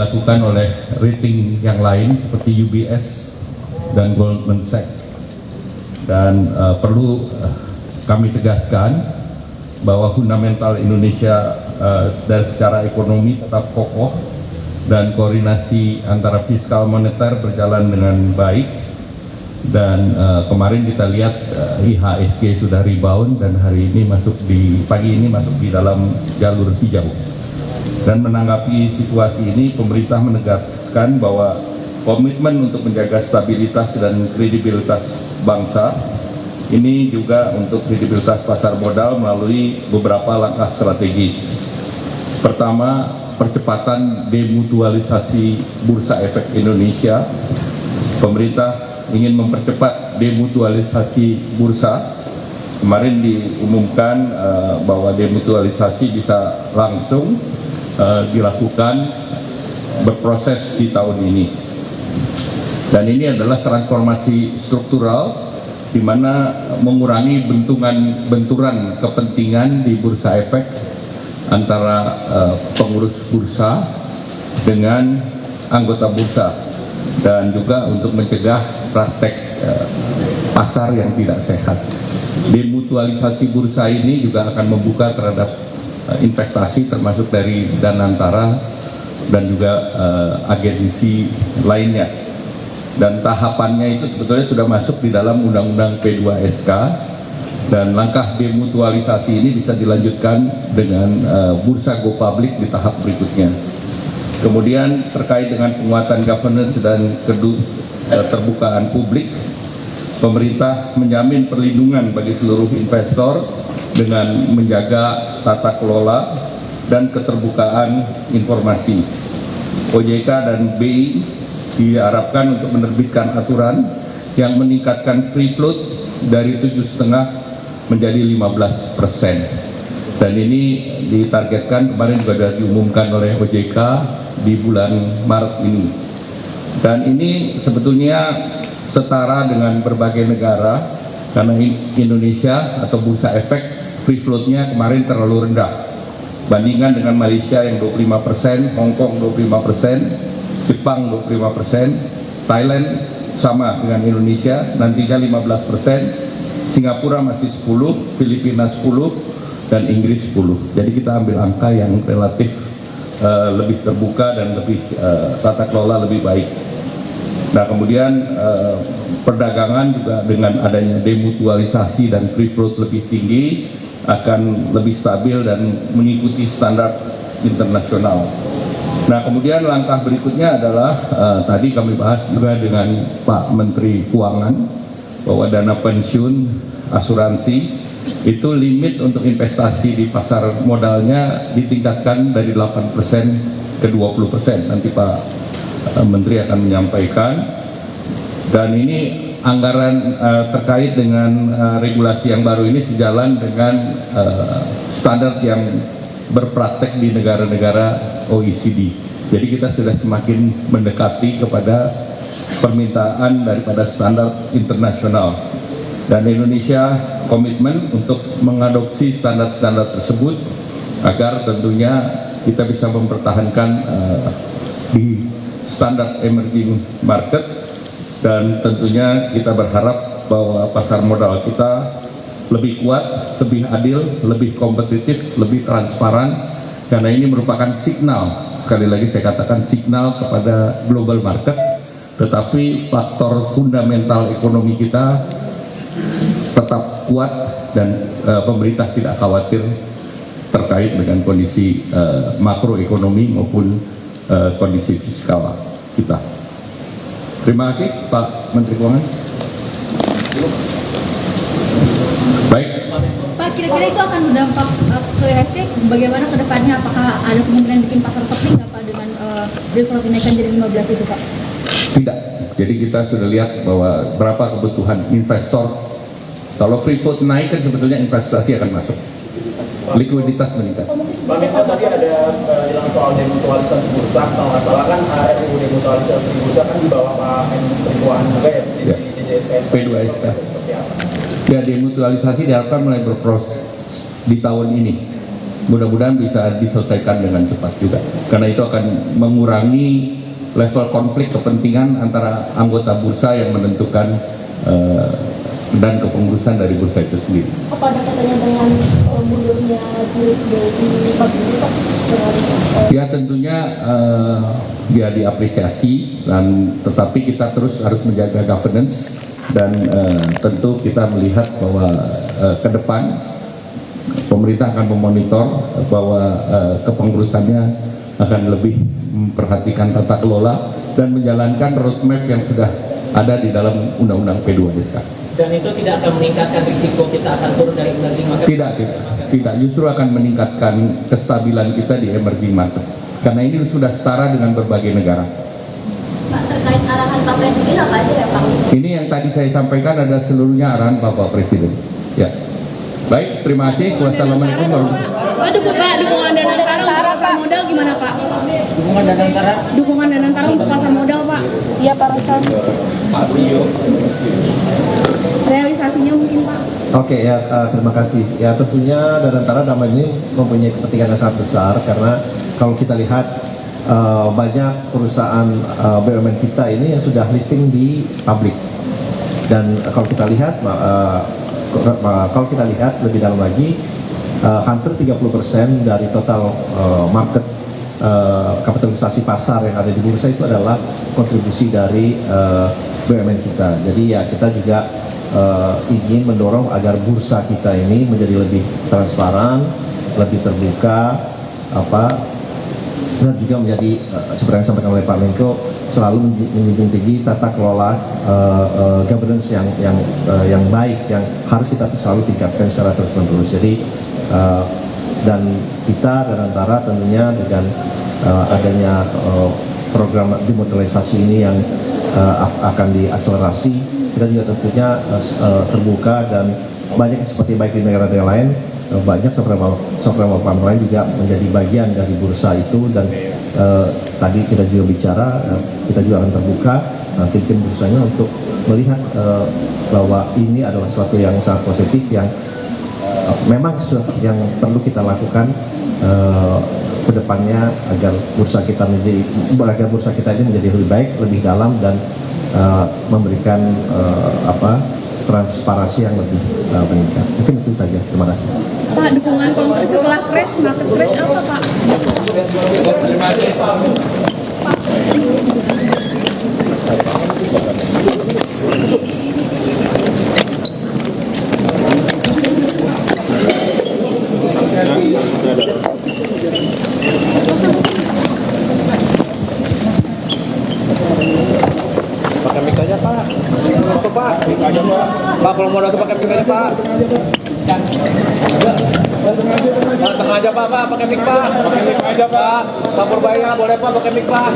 dilakukan oleh rating yang lain seperti UBS dan Goldman Sachs. Dan perlu kami tegaskan bahwa fundamental Indonesia dari secara ekonomi tetap kokoh dan koordinasi antara fiskal moneter berjalan dengan baik. Dan kemarin kita lihat IHSG sudah rebound dan hari ini pagi ini masuk di dalam jalur hijau. Dan menanggapi situasi ini, pemerintah menegaskan bahwa komitmen untuk menjaga stabilitas dan kredibilitas bangsa ini juga untuk kredibilitas pasar modal melalui beberapa langkah strategis. Pertama, percepatan demutualisasi Bursa Efek Indonesia. Pemerintah ingin mempercepat demutualisasi bursa. Kemarin diumumkan bahwa demutualisasi bisa langsung dilakukan berproses di tahun ini. Dan ini adalah transformasi struktural di mana mengurangi benturan kepentingan di bursa efek antara pengurus bursa dengan anggota bursa, dan juga untuk mencegah praktek pasar yang tidak sehat. Demutualisasi bursa ini juga akan membuka terhadap investasi termasuk dari Danantara dan juga agensi lainnya. Dan tahapannya itu sebetulnya sudah masuk di dalam Undang-Undang P2SK, dan langkah demutualisasi ini bisa dilanjutkan dengan bursa go public di tahap berikutnya. Kemudian terkait dengan penguatan governance dan keterbukaan publik, pemerintah menjamin perlindungan bagi seluruh investor dengan menjaga tata kelola dan keterbukaan informasi. OJK dan BI diharapkan untuk menerbitkan aturan yang meningkatkan free float dari 7,5 menjadi 15%. Dan ini ditargetkan, kemarin juga sudah diumumkan oleh OJK di bulan Maret ini. Dan ini sebetulnya setara dengan berbagai negara, karena Indonesia atau bursa efek free float-nya kemarin terlalu rendah. Bandingkan dengan Malaysia yang 25%, Hong Kong 25%, Jepang 25%, Thailand sama dengan Indonesia, nantinya 15%, Singapura masih 10%, Filipina 10%, dan Inggris 10%. Jadi kita ambil angka yang relatif lebih terbuka dan lebih tata kelola lebih baik. Nah, kemudian perdagangan juga dengan adanya demutualisasi dan free float lebih tinggi akan lebih stabil dan mengikuti standar internasional. Nah, kemudian langkah berikutnya adalah tadi kami bahas juga dengan Pak Menteri Keuangan bahwa dana pensiun asuransi itu limit untuk investasi di pasar modalnya ditingkatkan dari 8% ke 20%. Nanti Pak Menteri akan menyampaikan. Dan ini anggaran terkait dengan regulasi yang baru ini sejalan dengan standar yang berpraktek di negara-negara OECD. Jadi kita sudah semakin mendekati kepada permintaan daripada standar internasional. Dan Indonesia komitmen untuk mengadopsi standar-standar tersebut agar tentunya kita bisa mempertahankan di standar emerging market, dan tentunya kita berharap bahwa pasar modal kita lebih kuat, lebih adil, lebih kompetitif, lebih transparan, karena ini merupakan signal, sekali lagi saya katakan signal kepada global market, tetapi faktor fundamental ekonomi kita tetap kuat dan pemerintah tidak khawatir terkait dengan kondisi makroekonomi maupun kondisi fiskal kita. Terima kasih Pak Menteri Keuangan. Baik. Pak, kira-kira itu akan berdampak ke IHSG bagaimana ke depannya? Apakah ada kemungkinan bikin pasar sepi nggak Pak dengan free float dinaikkan jadi 15 itu Pak? Tidak. Jadi kita sudah lihat bahwa berapa kebutuhan investor. Kalau free float naik kan sebetulnya investasi akan masuk. Likuiditas meningkat. Pak Menko tadi ada bilang soal demutualisasi bursa, kalau nggak salah kan RUU demutualisasi bursa kan di bawah Pak Menteri Keuangan juga ya, di DJSK. P2SK. Ya, demutualisasi diharapkan mulai berproses di tahun ini. mudah-mudahan bisa diselesaikan dengan cepat juga, karena itu akan mengurangi level konflik kepentingan antara anggota bursa yang menentukan dan kepengurusan dari bursa itu sendiri. Apa ada katanya dengan mundurnya di Pak? Ya tentunya dia diapresiasi, dan tetapi kita terus harus menjaga governance, dan tentu kita melihat bahwa ke depan pemerintah akan memonitor bahwa kepengurusannya akan lebih memperhatikan tata kelola dan menjalankan roadmap yang sudah ada di dalam Undang-Undang P2SK. Dan itu tidak akan meningkatkan risiko kita akan turun dari emerging market? Tidak, justru akan meningkatkan kestabilan kita di emerging market, karena ini sudah setara dengan berbagai negara. Pak, terkait arahan Pak Presiden apa aja ya Pak? Ini yang tadi saya sampaikan adalah seluruhnya arahan Bapak Presiden. Ya. Baik, terima kasih. Wassalamualaikum warahmatullahi Pak, dukungan Danantara untuk pasar modal gimana Pak? Dukungan Danantara? Dukungan Danantara untuk pasar modal Pak? Iya Pak Rosan. Realisasinya mungkin Pak? Oke ya, terima kasih. Ya tentunya Danantara dalam ini mempunyai kepentingan yang sangat besar, karena kalau kita lihat banyak perusahaan BUMN kita ini yang sudah listing di publik, dan kalau kita lihat lebih dalam lagi, hampir 30% dari total market kapitalisasi pasar yang ada di bursa itu adalah kontribusi dari BUMN kita. Jadi ya kita juga ingin mendorong agar bursa kita ini menjadi lebih transparan, lebih terbuka, dan juga menjadi seperti yang disampaikan oleh Pak Menko, selalu menjunjung tinggi tata kelola governance yang baik, yang harus kita selalu tingkatkan secara terus-menerus. Jadi dan kita Danantara tentunya dengan adanya program demutualisasi ini yang akan diakselerasi, kita juga tentunya terbuka, dan banyak seperti baik di negara-negara lain, banyak software lain juga menjadi bagian dari bursa itu, dan tadi kita juga bicara, kita juga akan terbuka tim bursanya untuk melihat bahwa ini adalah sesuatu yang sangat positif, yang memang yang perlu kita lakukan ke depannya agar bursa kita ini menjadi lebih baik, lebih dalam, dan memberikan transparansi yang lebih meningkat. Mungkin itu saja. Terima kasih. Pak, dukungan konkret setelah crash, market crash apa Pak? Terima kasih. Pakai mic aja Pak. Apa Pak? Mic aja Pak. Pak kalau mau pakai mic aja Pak. Tengah aja Pak, pakai mic Pak. Pakai mic aja Pak. Pak Purbaya boleh Pak pakai mic Pak.